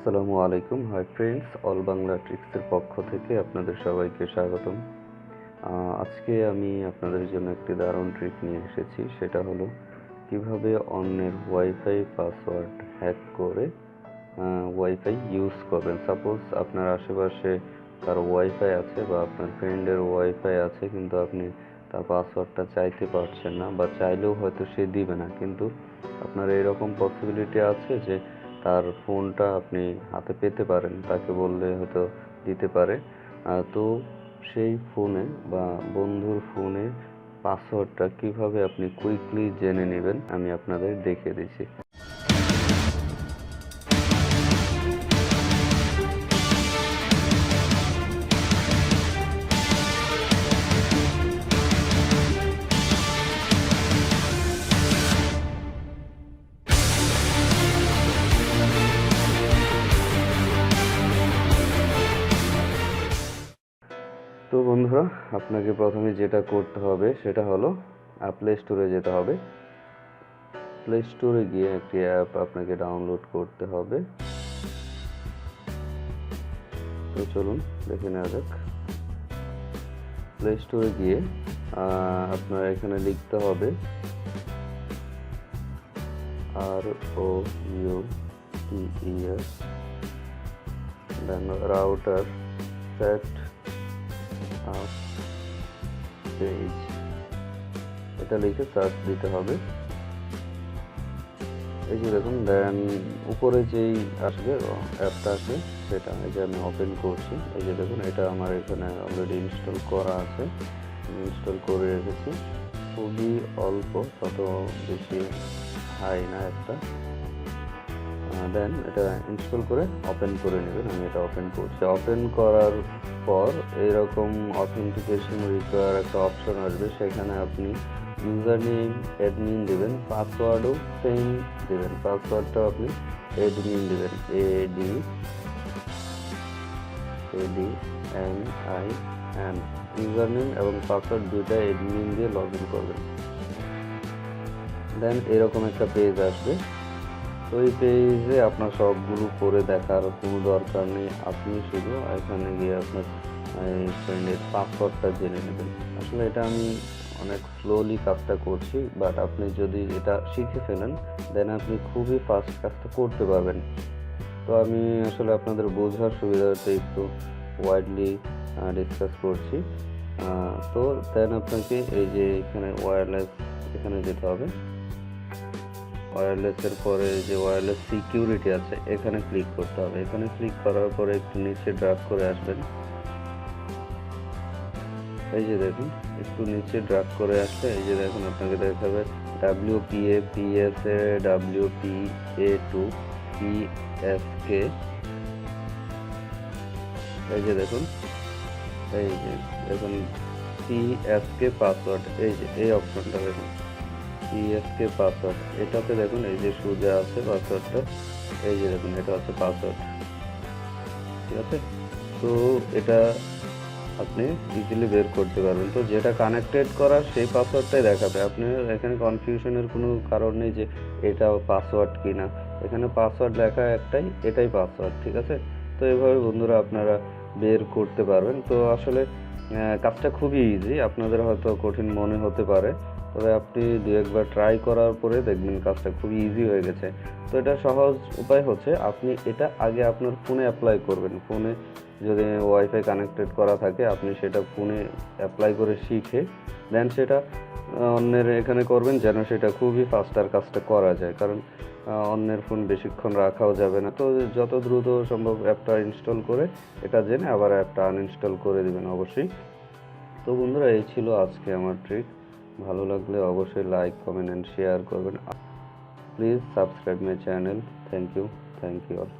আসসালামু আলাইকুম। Hi friends, all Bangla ট্রিক্সের পক্ষ থেকে আপনাদের সবাইকে স্বাগতম। আজকে আমি আপনাদের জন্য একটি দারুণ ট্রিক নিয়ে এসেছি। সেটা হলো কিভাবে অন্যের ওয়াইফাই পাসওয়ার্ড হ্যাক করে ওয়াইফাই ইউজ করবেন। সাপোজ আপনার আশেপাশে কারো ওয়াইফাই আছে বা আপনার ফ্রেন্ডের ওয়াইফাই আছে, কিন্তু আপনি তার পাসওয়ার্ডটা চাইতে পারছেন না, বা চাইলেও হয়তো সে দিবে না, কিন্তু আপনার এরকম পসিবিলিটি আছে যে তার ফোনটা আপনি হাতে পেতে পারেন, তাকে বললে হয়তো দিতে পারে। তো সেই ফোনে বা বন্ধুর ফোনে পাসওয়ার্ডটা কিভাবে আপনি কুইকলি জেনে নেবেন আমি আপনাদের দেখিয়ে দিচ্ছি। তো বন্ধুরা, আপনাকে প্রথমে যেটা করতে হবে সেটা হলো প্লে স্টোরে যেতে হবে। প্লে স্টোরে গিয়ে একটি অ্যাপ আপনাকে ডাউনলোড করতে হবে। তো চলুন দেখে নেওয়া যাক। প্লে স্টোরে গিয়ে আপনার এখানে লিখতে হবে ROUTER, দেন রাউটার সেট আপ পেজ, এটা লিখে সার্চ দিতে হবে। এই যে দেখুন, দেন উপরে যেই আসবে অ্যাপটা আসবে সেটা এই যে আমি ওপেন করছি। এই যে দেখুন, এটা আমার এখানে অলরেডি ইনস্টল করা আছে, ইনস্টল করে রেখেছি। খুবই অল্প, তত বেশি হাই না একটা। দেন এটা ইনস্টল করে ওপেন করে নেবেন। আমি এটা ওপেন করছি। ওপেন করার পর এরকম অথেন্টিকেশন রিকোয়ার একটা অপশন আসবে, সেখানে আপনি ইউজার নেম অ্যাডমিন দেবেন, পাসওয়ার্ডও সেম দেবেন। পাসওয়ার্ডটাও আপনি অ্যাডমিন দেবেন, ADMIN। ইউজার নেম এবং পাসওয়ার্ড দুইটা অ্যাডমিন দিয়ে লগ ইন করবেন। দেন এরকম একটা পেজ আসবে। তো এই পেজে আপনার সবগুলো করে দেখার কোনো দরকার নেই, আপনি শুধু এখানে গিয়ে আপনার ফ্রেন্ডের পাসওয়ার্ডটা জেনে নেবেন। আসলে এটা আমি অনেক স্লোলি কাজটা করছি, বাট আপনি যদি এটা শিখে ফেলেন দেন আপনি খুবই ফাস্ট কাজটা করতে পারবেন। তো আমি আসলে আপনাদের বোঝার সুবিধার্থে একটু ওয়াইডলি ডিসকাস করছি। তো দেন আপনাকে এই যে এখানে ওয়্যারলেস, এখানে যেতে হবে। ওয়্যারলেসের পরে যে ওয়্যারলেস সিকিউরিটি আছে এখানে ক্লিক করতে হবে। এখানে ক্লিক করার পরে একটু নিচে ড্র্যাগ করে আসবেন। এই যে দেখুন, একটু নিচে ড্র্যাগ করে আসলে এই যে দেখুন আপনাকে দেখাবে WPA PSA WPA2 PSK। এই যে দেখুন, এই যে দেখুন PSK পাসওয়ার্ড, এই যে এই অপশনটা দেখুন PSK পাসওয়ার্ড, এটাতে দেখুন এই যে সোজা আছে পাসওয়ার্ডটা। এই যে দেখুন, এটা হচ্ছে পাসওয়ার্ড, ঠিক আছে। তো এটা আপনি ইজিলি বের করতে পারবেন। তো যেটা কানেক্টেড করা সেই পাসওয়ার্ডটাই দেখাবে। আপনি এখানে কনফিউশনের কোনো কারণ নেই যে এটা পাসওয়ার্ড কিনা। এখানে পাসওয়ার্ড লেখা একটাই, এটাই পাসওয়ার্ড, ঠিক আছে। তো এইভাবে বন্ধুরা আপনারা বের করতে পারবেন। তো আসলে কাজটা খুবই ইজি, আপনাদের হয়তো কঠিন মনে হতে পারে, তবে আপনি দু একবার ট্রাই করার পরে দেখবেন কাজটা খুবই ইজি হয়ে গেছে। তো এটা সহজ উপায় হচ্ছে আপনি এটা আগে আপনার ফোনে অ্যাপ্লাই করবেন। ফোনে যদি ওয়াইফাই কানেক্টেড করা থাকে আপনি সেটা ফোনে অ্যাপ্লাই করে শিখে দেন সেটা অন্যের এখানে করবেন, যেন সেটা খুবই ফাস্টার কাজটা করা যায়। কারণ অন্যের ফোন বেশিক্ষণ রাখাও যাবে না। তো যত দ্রুত সম্ভব অ্যাপটা ইনস্টল করে এটা জেনে আবার অ্যাপটা আনইনস্টল করে দেবেন অবশ্যই। তো বন্ধুরা, এই ছিল আজকে আমার ট্রিক। ভালো লাগলে অবশ্যই লাইক, কমেন্ট অ্যান্ড শেয়ার করবেন। Please subscribe my channel. Thank you all.